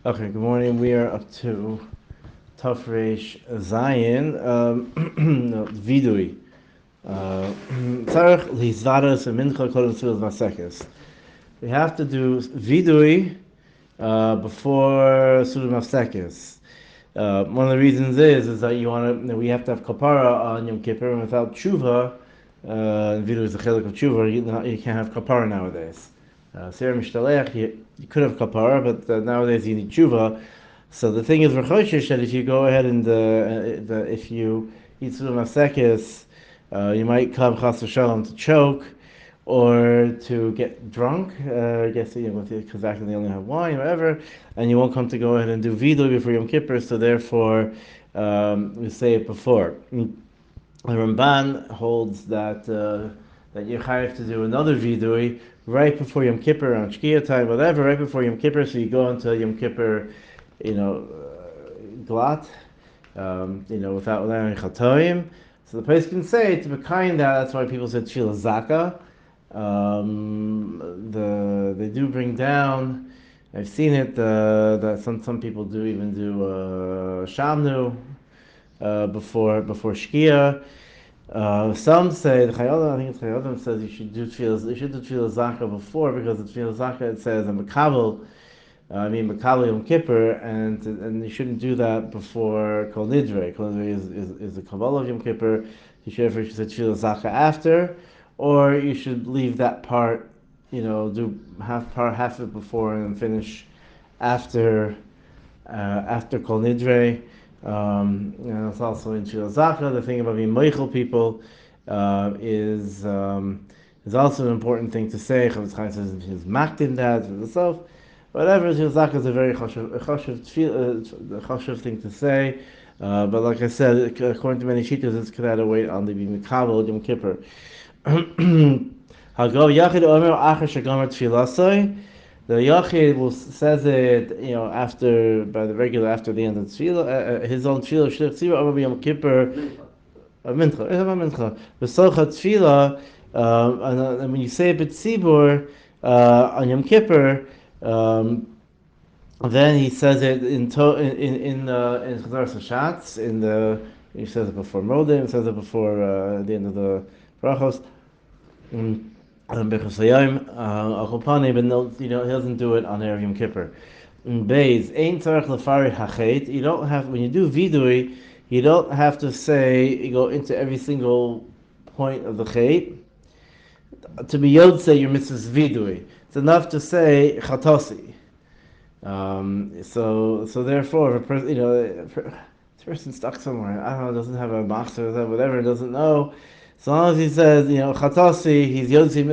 Okay, good morning. We are up to Tafresh Zion, no, Vidui. Tzarech Lizvados and Mincha Kodem Tzilas Masekes. We have to do Vidui before Sudas Masekes. One of the reasons is that we have to have kapara on Yom Kippur, and without tshuva, Vidui is a chelik of tshuva. You can't have kapara nowadays. Seder Mishtaleach, you could have kapara, but nowadays you need tshuva. So the thing is, Rechoshish, that if you go ahead and if you eat Sudas Masekes, you might come chas v'shalom to choke or to get drunk. I guess because back then they only have wine, whatever, and you won't come to go ahead and do vidui before Yom Kippur. So therefore, we say it before. The Ramban holds that you have to do another vidui right before Yom Kippur, on Shkia time, whatever, right before Yom Kippur. So you go into Yom Kippur, glat, without allowing chatoim. So the place can say to be kind that. That's why people said tefillah zaka. They do bring down. I've seen it that some people do even do shamnu before shkia. Some say the Chayyim, I think it's Chayyim, says you should do tefillah zaka before, because the tefillah zaka, it says a makabel. Makabel Yom Kippur, and you shouldn't do that before Kol Nidre. Kol Nidre is the Kabbalah of Yom Kippur. You should say Tefillah Zaka after, or you should leave that part, do half it before and finish after Kol Nidre. It's also in Tefillah Zaka. The thing about being Meichel people is also an important thing to say. Chavetz Chaim says he's maktin that for the self. Whatever, Tefillah Zaka is a very chashuv thing to say, but like I said, according to many shittas, it's Kedada wait on the Mikabel Yom Kippur. Hagav Yachid Omer Achar Shagomer Tfilasoi. The Yachid says it, after the end of Tefillah, his own Tefillah. Shlich Tzibur Omer Yom Kippur. Mincha. B'socha Tefillah, and when you say it B'tzibur on Yom Kippur. Then he says it in Chazar Sashatz, he says it before Modim, he says it before the end of the Brachos, Bechus Hayom, Achopani, but no, he doesn't do it on Erev Yom Kippur. Beis, Ein Tzarech Lefarid Hachet, you don't have, when you do Vidui, you don't have to you go into every single point of the Chet. To be Yodse, your mitzvah's Vidui. It's enough to say Chatosi. So therefore, if a person stuck somewhere, I don't know, doesn't have a master or whatever, doesn't know, as long as he says, Chatosi, he's Yodzi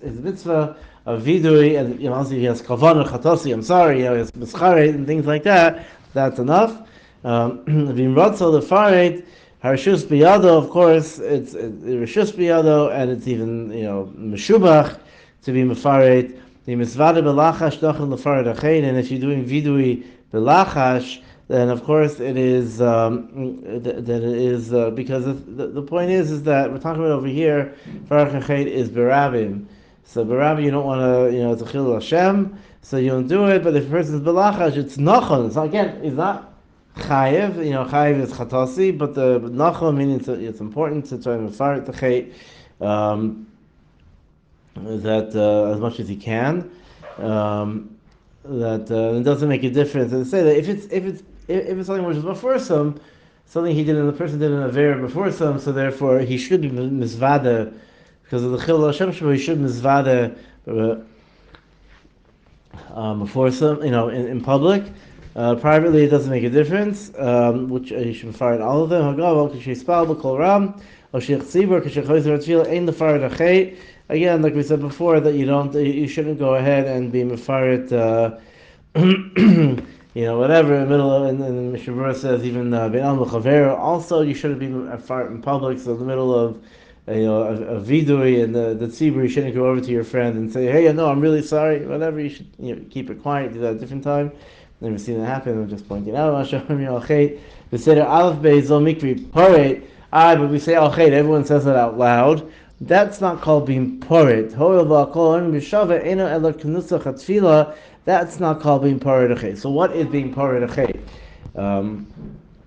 his mitzvah of Vidui, and as he has Kavanah Chatosi, I'm sorry, he has Mischaret and things like that, that's enough. Vimratzo the Faret, Harshus Biyado, of course, it's Rishus Biyado, and it's even, Meshubach to be Mefaret. The Misvada Belachash Dochem Lefaret Achein, and if you're doing Vidui Belachash, then of course it is, because the point is that we're talking about over here, Faret Achein is Berabim. So Berabim, you don't want to, it's a Chil Hashem, so you don't do it, but if a person is Belachash, it's Nachon. So again, it's not Chayev, Chayev is Chatasi, but the Nachon, meaning it's important to try to Faret Achein, that as much as he can, it doesn't make a difference. And say that if it's something which is before something the person did in a vera before so therefore he should be mizvada because of the chil Hashem Shema, he should mizvada before in public. Privately, it doesn't make a difference. Which you should fire all of them. Again, like we said before, that you shouldn't go ahead and be mefaret, whatever in the middle of, and the Mishabura says even be'al l'chavera. Also, you shouldn't be mefaret in public. So in the middle of a vidui and the tzibur, you shouldn't go over to your friend and say, "Hey, no, I'm really sorry." Whatever, you should keep it quiet. Do that at a different time. Never seen that happen. I'm just pointing out. The seder aleph beis mikri paret. But we say al chet. Everyone says it out loud. That's not called being porit. That's not called being porit. So what is being porit?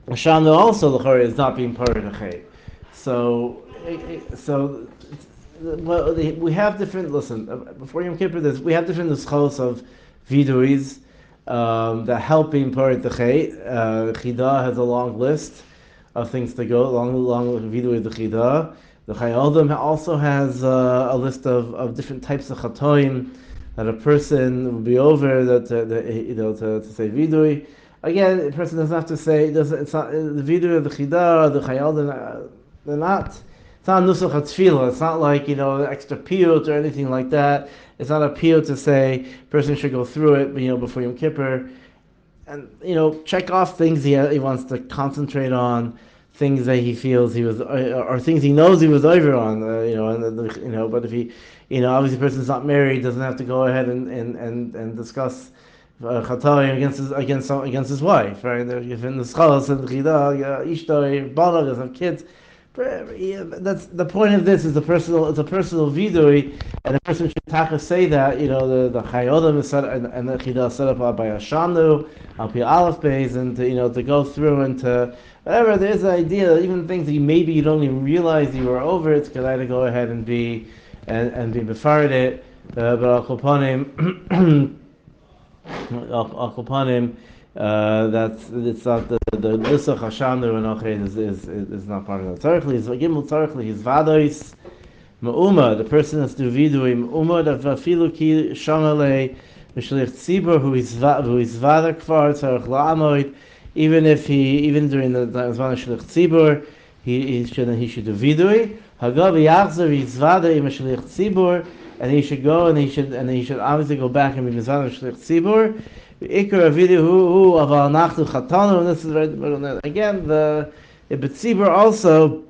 Shana also the is not being porit. So so well, we have different. Listen, before Yom Kippur, we have different nuschos of viduis that help being porit dechay. Chida has a long list of things to go along with vidui the chida. The Chayaldim also has a list of different types of chatoim that a person will be over to say vidui. Again, a person doesn't have to say it's not the vidui of the chida, the Chayaldim. They're not. It's not nusach tefillah. It's not like extra piyut or anything like that. It's not a piyut to say person should go through it, before Yom Kippur, and check off things he wants to concentrate on, things that he feels he was, or things he knows he was over on, But if he, obviously, the person's not married, doesn't have to go ahead and discuss chatayim against his wife, right? If in the schalas and chida, ishtoi, bala doesn't have kids. That's the point of this. It's a personal vidui, and the person should say that the chayodim is set and the chida is set up by Hashanu, al pi aleph beis, and to go through and to whatever. There's an idea that even things that maybe you don't even realize you were over, it's good to go ahead and be befared it. But al kopanim, that's it's not the nusach hashanu and oched is not part of that. Tzarich li gimel tzarich li his vadois me'uma. The person has to do vidui me'uma that vafilu ki shamale mishlich tzibur who is vada kvar tzarich la'amoid. Even during the zman of shlich tzibur, he should do vidui. Hagav yachzer his vada im shlich tzibur, and he should go and he should obviously go back and be mizvah of shlich tzibur. Ikar video who aval nachtu chatanu, and this is right again the betzibur also.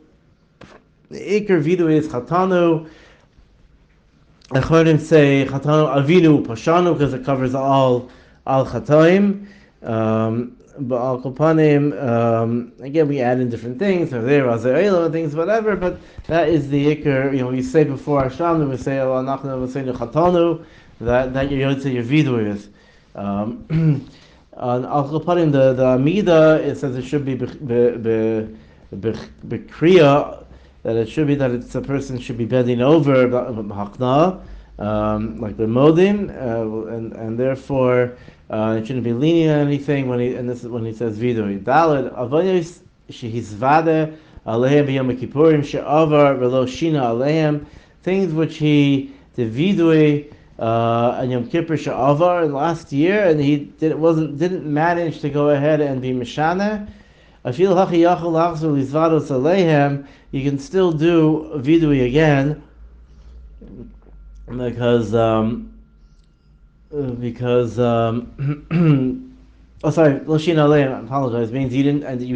The ikar video is chatanu. I heard him say chatanu avinu pashanu because it covers all chataim. But al kopanim, again we add in different things. So there and things, whatever. But that is the ikar. We say before Hashem, we say aval nachtu, we say chatanu. That your vidui is. On al kopanim the amida, it says it should be bekriya, that it should be that it's a person should be bending over hakna, like the modim, and therefore it shouldn't be leaning on anything this is when he says vidui. Daled avayos shehizvade alehem b'yom kippurim she'avar v'lo shina alehem, things which he did vidui and Yom Kippur she'avar in last year, and he didn't manage to go ahead and be mishana. Afil hachi yachol lachzor lizvados alehem, you can still do vidui again because oh sorry, Loshin Aleim, I apologize, means you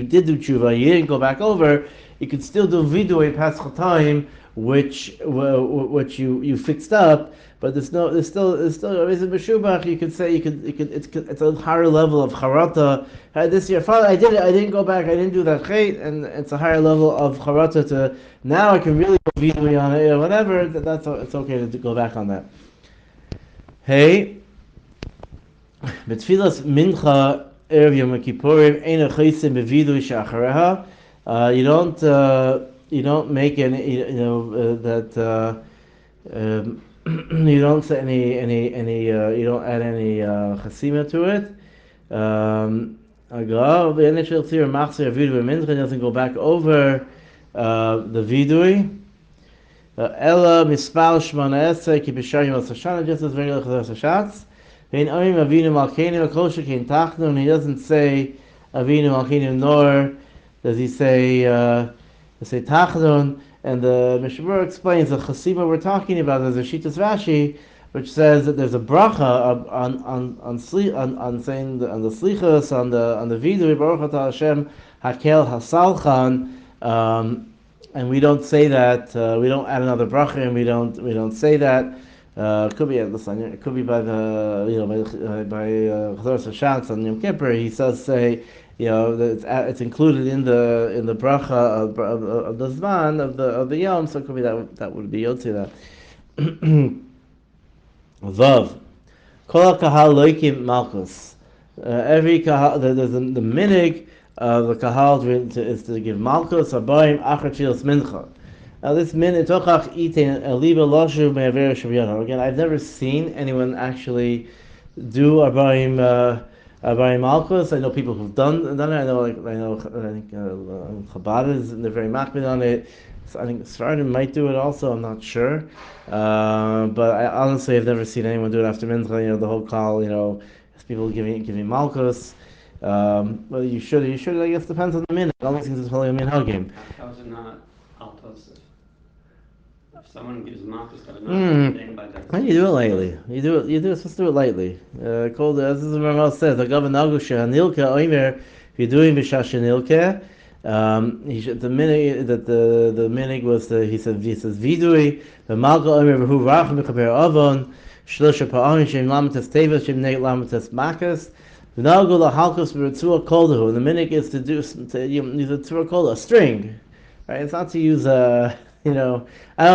did do tshuva, you didn't go back over, you could still do vidui past time, which you fixed up, but there's still a reason b'shubach. You could say it's a higher level of charata. This year, Father, I didn't go back, I didn't do that chait, and it's a higher level of charata to now I can really go vidui on it or whatever. It's okay to go back on that. Hey. Betfilas mincha erev Yom Kippurim ein achaysim bevidui she'achareha. You don't make any that you don't say any you don't add any chasima to it. Agav v'eneshel tzir machzir vidui mincha doesn't go back over the vidui. Ella mispal shmona esrei ki b'shayim al sashana, just as regular chazar sashatz. He doesn't say Avinu Malkeinu, nor does he say Tachnun. And the Mishabur explains the Chasima we're talking about. There's a Shitas Rashi which says that there's a bracha on saying on the slichas on the vidui Baruch Atah Hashem Hakel Hasalchan, and we don't say that. We don't add another bracha, and we don't say that. Could be it could be by the by Chazoros Hashanah on Yom Kippur. He does say that it's included in the bracha of the zman of the yom, so it could be that would be yotzi that. Vav kol kahal loikim malchus. Every kahal there's the minig of the kahal is to give malchus abayim achar tfilas mincha. Now this minute tochach iten eliba loshu me'aver shaviyana. Again, I've never seen anyone actually do abayim malchus. I know people who've done it. I think Chabad is they're very makbid on it. So I think Sfardim might do it also. I'm not sure, but I honestly have never seen anyone do it after mincha. The whole call. People giving malchus. Whether you should. I guess depends on the minute. All these things is probably a minhagim. How is it not altosif? If someone gives malchus, they're not saying by that. You do it lightly. You do it. Supposed to do it lightly. Called as the Ramal says, the governor Nagusha Nilka Oimer. If you're doing b'shasha Nilka. The minig that the minig was he says vidui the malka omer who rach mechaper avon shlosha pa'amin shem lamates teva shem neit lamates makas v'nagul lahalkos b'ritzua koldahu. The minig is to use a tzua kolda, a string, right? It's not to use I don't know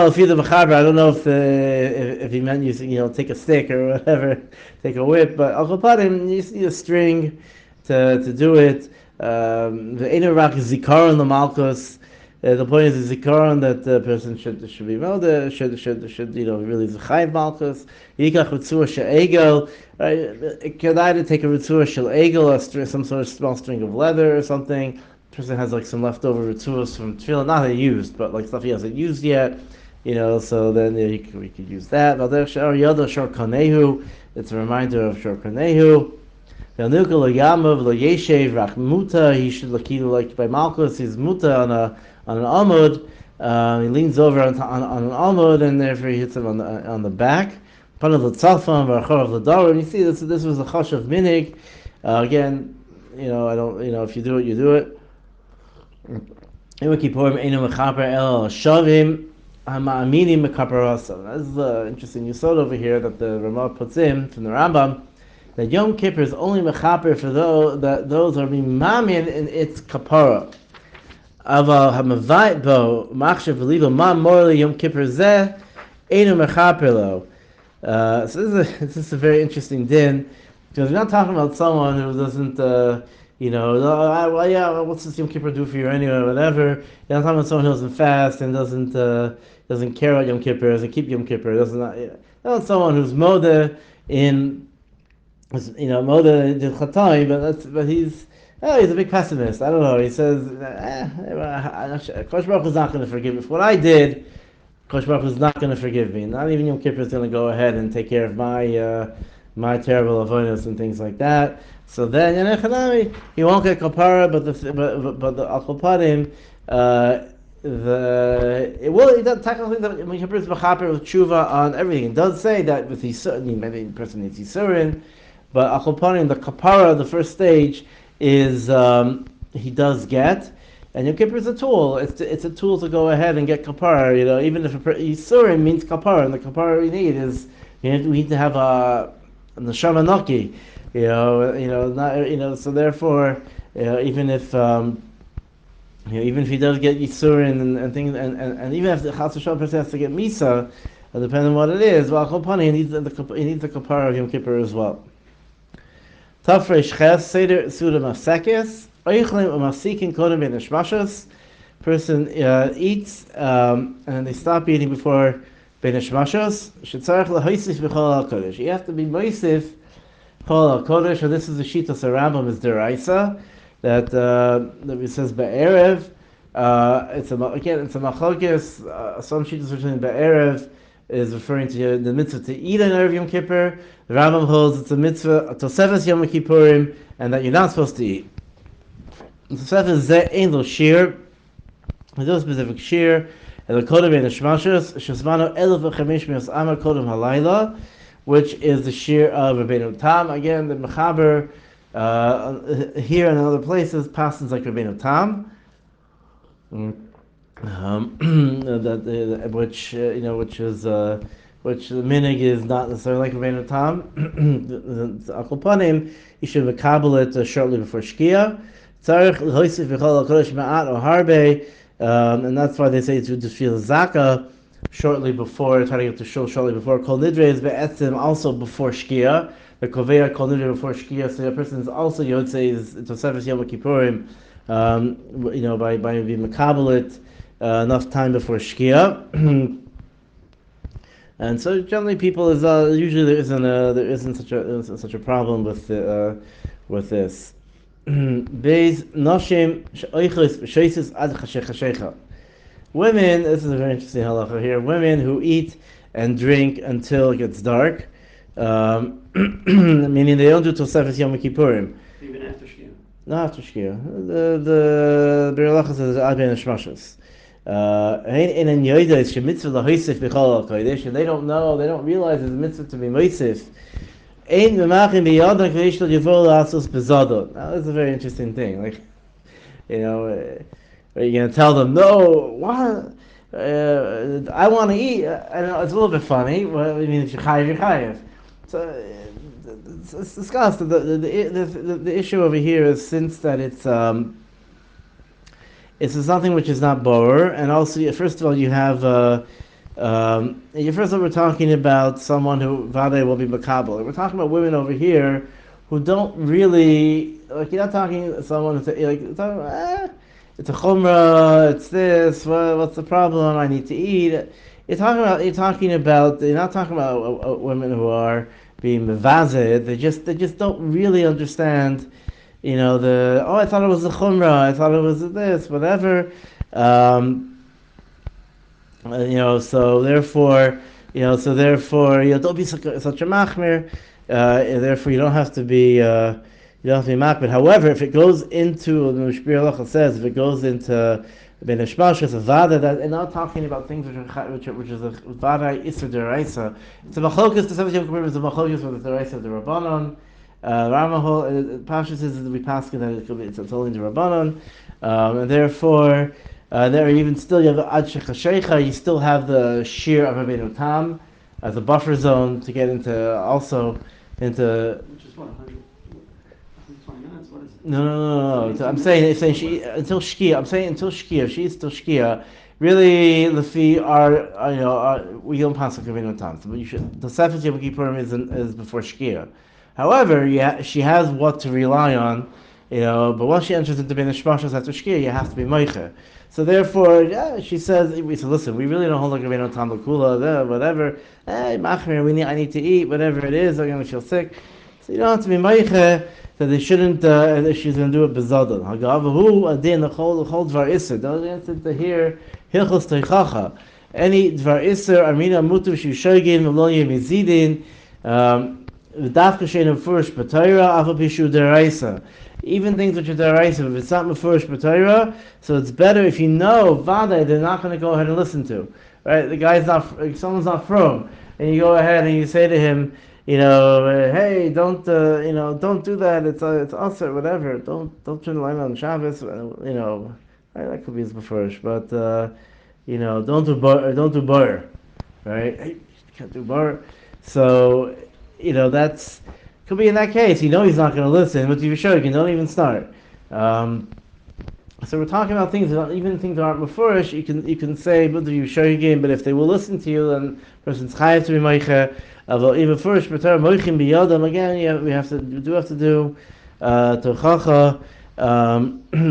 if you're the mechaber. I don't know if he meant using take a stick or whatever, take a whip, but al kapadim you need a string to do it. The Einar is zikaron the malchus. The point is the zikaron that the person should be melda, should really zechayv malchus. Yikach ritzua she'egel. It could either take a ritzua she'egel, some sort of small string of leather or something. The person has some leftover ritzuas from tefillah, not used, but stuff he hasn't used yet. So then we could use that. It's a reminder of Shor Kanehu. He should like by Malchus, he's muta on an amud. He leans over on an amud, and therefore he hits him on the back. Part of the tzalfan, of the dar. And you see, this was a chash of minig. Again, I don't, if you do it, you do it. This is the interesting yesod over here that the Ramah puts in from the Rambam. That Yom Kippur is only mechaper for those are being mamin in its kapara. Aval hamavait bo machshav v'liva ma morally Yom Kippur zeh einu mechaper lo. So this is a very interesting din, because we're not talking about someone who doesn't, what's this Yom Kippur do for you anyway, whatever. You're not talking about someone who doesn't fast and doesn't care about Yom Kippur, doesn't keep Yom Kippur, not someone who's modeh in. Moda did Chatay, but he's a big pessimist. I don't know. He says, Kosh Baruch Hu is not going to forgive me. For what I did, Kosh Baruch Hu is not going to forgive me. Not even Yom Kippur is going to go ahead and take care of my terrible avodas and things like that. So then, he won't get kapara, but the al kaparim, it does technically Yom Kippur is mechaper with tshuva on everything. It does say that with Yisurin, maybe the person needs Yisurin. But Achopanim, the kapara, the first stage, is he does get, and Yom Kippur is a tool. It's a tool to go ahead and get kapara. Even if Yisurim means kapara, and the kapara we need is we need to have a neshama naki. So therefore, even if he does get Yisurim and things, and even if the Chas V'Shalom person has to get Misa, depending on what it is, well, Achopanim, he needs the kapara of Yom Kippur as well. Tafresh Ches Seder Suda Hamafsekes Oichlim Umasikin Kodem Ben Hashmashos. Person eats and they stop eating before Ben Hashmashos. Shetzarech LaHoisif B'Chol Al Kodesh. You have to be Moisif Chol Al Kodesh. And this is the Shitas Rambam is Deraisa that it says Be'erev. It's a machlokes. Some Shitas are saying Be'erev is referring to the mitzvah to eat on Erev Yom Kippur. The Rambam holds it's a mitzvah Tosefes Yom Kippurim, and that you're not supposed to eat. Tosefes Zeh Ein Lo Shir. There's no specific shir. And the Kodem Ben Hashmashos Shesmano Elef V'Chamesh Mios Amar Kodem Halayla, which is the shir of Rabbeinu Tam. Again, the mechaber here and in other places passes like Rabbeinu Tam. Which is which the minig is not necessarily like Rabbeinu Tam. The Akol Panim, you should makabel it shortly before Shkia. Tzarich l'hoisif v'chol HaKodesh ma'at or harbe, and that's why they say to just feel zaka shortly before, try to get to shul shortly before. Kol nidre is be'etzim also before Shkia. The koveya kol nidre before Shkia, so the person is also Yotzei is Tosefes Yom Kippurim, by being makabel it enough time before Shkia. And so generally, people is usually there isn't such a problem with this. Beis noshim oichos b'sheisus ad chashecha. Women, this is a very interesting halacha here. Women who eat and drink until it gets dark, meaning they don't do Tosefes Yom Kippurim. Even after Shkia. Not after Shkia. The Biur Halacha says ad ben hashmashos. And they don't know, they don't realize it's a mitzvah to be moisif. Now that's a very interesting thing. Like, are you going to tell them, no, what? I want to eat. I know it's a little bit funny. Well, I mean, if you're chayiv, you're chayiv. So it's discussed. The issue over here is since that it's something which is not borer, and also, first of all, you have, first of all, we're talking about someone who Vade will be makabel. We're talking about women over here who don't really, like, you're not talking to someone who's like, it's a chumrah, it's this, what's the problem, I need to eat. You're not talking about women who are being mevazed, they just don't really understand I thought it was a chumrah, I thought it was this, whatever. So therefore, don't be such a machmir. Therefore, you don't have to be machmir. However, if it goes into the Biur Halacha says, if it goes into ben hashmashos, a vada, that and not talking about things which is a vada isur deraisa. It's a machlokes. The seventh Yom Kippur is a machlokes with the deraisa of the rabbanon. Ramahol Pasha says that we pass that it's only the rabbanon, and therefore there are even still you have ad shechashecha. You still have the shir of Rabbeinu Tam as a buffer zone to get into Which is what, 120 minutes? What is it? No. I'm saying she until shkia. I'm saying until shkia. She is still shkia. Really, lefi we don't pass like Rabbeinu Tam. So you should the Tosefes Yom Kippurim is before shkia. However, she has what to rely on, but once she enters into ben hashmashos after shkia, you have to be moiche. So therefore, she says, listen, we really don't hold like Rabbeinu Tam l'kula, whatever. Machmir, I need to eat, whatever it is, I'm going to feel sick. So you don't have to be moiche, that they shouldn't, that she's going to do it bezadon. Hagavahu adin l'chol dvar iser. Don't answer to hear hilchos teichacha. Any dvar iser, armina mutu shishogin, v'lo yemizidin, even things which are deraisa, if it's not mefurish b'Torah, so it's better if you know Vadai they're not going to go ahead and listen to. Right? Someone's not from, and you go ahead and you say to him, hey, don't do that. It's usher, whatever. Don't turn the light on Shabbos. Right? That could be his mefurish, but don't do bar, right? Hey, you can't do bar. So. That's could be in that case. He's not going to listen. But if you're sure, you don't even start. So we're talking about things, even things that aren't mefurish. You can say, but if you're sure again. But if they will listen to you, then the person's chayav to be moiche. Even mefurish, but moichim biyadam again. We have to do tochacha.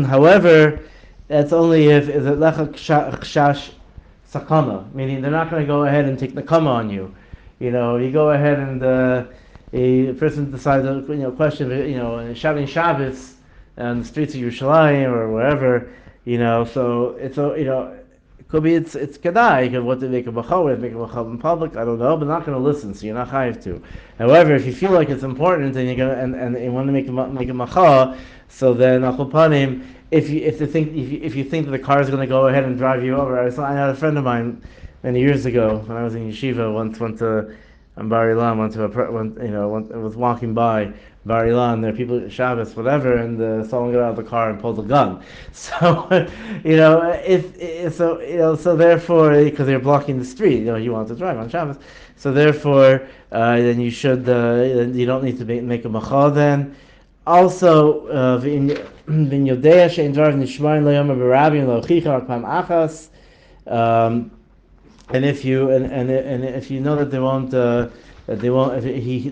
However, that's only if is it lecha kshash sakana, meaning they're not going to go ahead and take the kama on you. You go ahead and a person decides, question, shouting Shabbos on the streets of Yerushalayim or wherever, so it's, it could be it's kedai, what to make a machav in public, I don't know, but not going to listen, so you're not chayiv to. However, if you feel like it's important and you're going and you want to make a machav, so then Akol Panim, if you think that the car is going to go ahead and drive you over, I had a friend of mine many years ago when I was in yeshiva once went to on Bar Ilan, was walking by Bar Ilan. There are people Shabbos, whatever, and someone got out of the car and pulled a gun. So so therefore, because they're blocking the street, you want to drive on Shabbos. So therefore, then you should you don't need to make a macha then. Also, v'in yodea she'en dvar nishmarin lo yom b'rabim lo chicha pam achas. And if you if you know that they won't if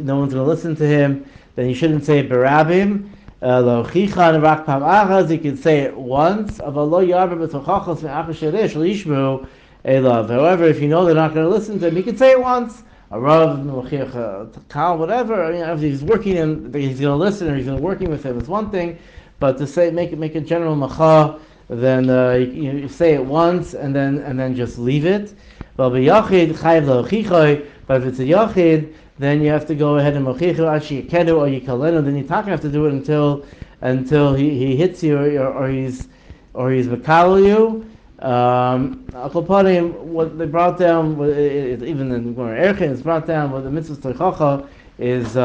no one's going to listen to him, then you shouldn't say berabim lo chicha rak pam achas. You can say it once. Aval lo yarba b'tochachos me'achas shelish lishmu elav. However, if you know they're not going to listen to him, you can say it once. A rav, kal, whatever. If he's working and he's going to listen or he's working with him, it's one thing. But to say make a general macha, then you say it once and then just leave it. But if it's a yachid, then you have to go ahead and mochichu ashi kedu or yikalenu. Then you have to do it until he hits you or he's mekal you. What they brought down, even in Orach Chaim, it's brought down. What the mitzvah toichacha is,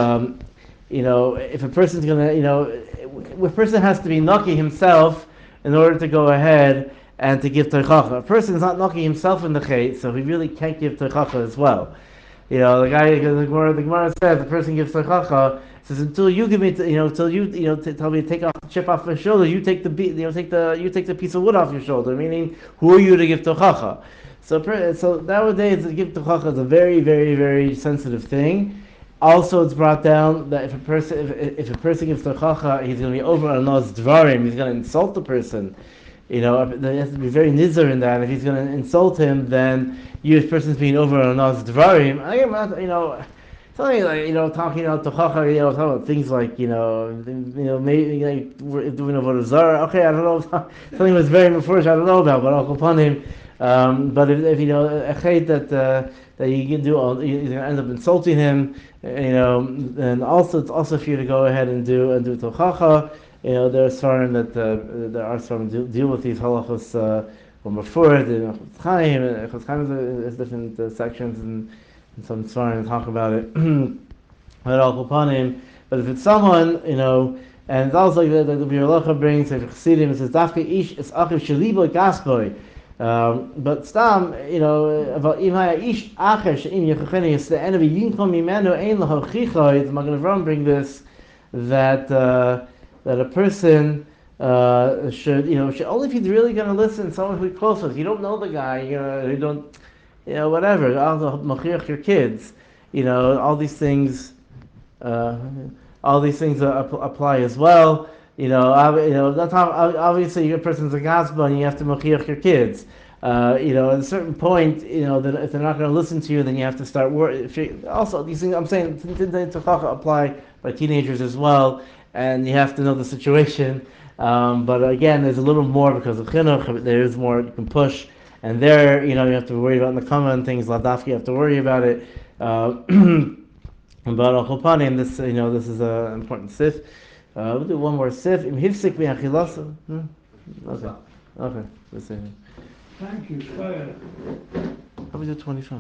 if a person's gonna, a person has to be naki himself in order to go ahead and to give toichacha. A person is not naki himself in the chet, so he really can't give toichacha as well. The Gemara says the person gives toichacha. Says until you give me, until you tell me to take off the chip off my shoulder, you take the piece of wood off your shoulder. Meaning, who are you to give tochacha? So nowadays, to give tochacha is a very, very, very sensitive thing. Also, it's brought down that if a person gives tochacha, he's going to be over on those dvarim. He's going to insult the person. There has to be very nizar in that. If he's going to insult him, then this person's being over on those dvarim. Something like talking about tochacha, talking about things like maybe doing a vodah zara. Okay, I don't know, something was very mefurish I don't know about, but I'll upon him. But if a chait that you can do, you're going to end up insulting him. And also it's also for you to go ahead and do tochacha. There are svarim that deal with these halachos from before. The Orach Chaim has different sections and some svarim talk about it. But if it's someone, and it's also like the Biur brings, if Chassidim, it says dafke ish is achiv shelibo gasboy. But stam, about imaya ish acher sheim yechacheni is the end of a yinkom mimenu ein laho chichoy. The Magen Avraham bring this that a person should only if he's really going to listen. Someone who's close with. You don't know the guy. You don't. Whatever. Also, machriach your kids. All these things. Apply as well. That's how obviously your person's a gospel and you have to machriach your kids. At a certain point, that if they're not going to listen to you, then you have to start worrying. Also, these things I'm saying apply by teenagers as well, and you have to know the situation. But again, there's a little more because of chinuch. There is more you can push. And there, you have to worry about nekama and things. Ladafki, you have to worry about it. But al-Chulpanim, this is an important sif. We'll do one more sif. Hamafsekes mi'achilasa. Okay. Let's see. Thank you, sir. How we do 25?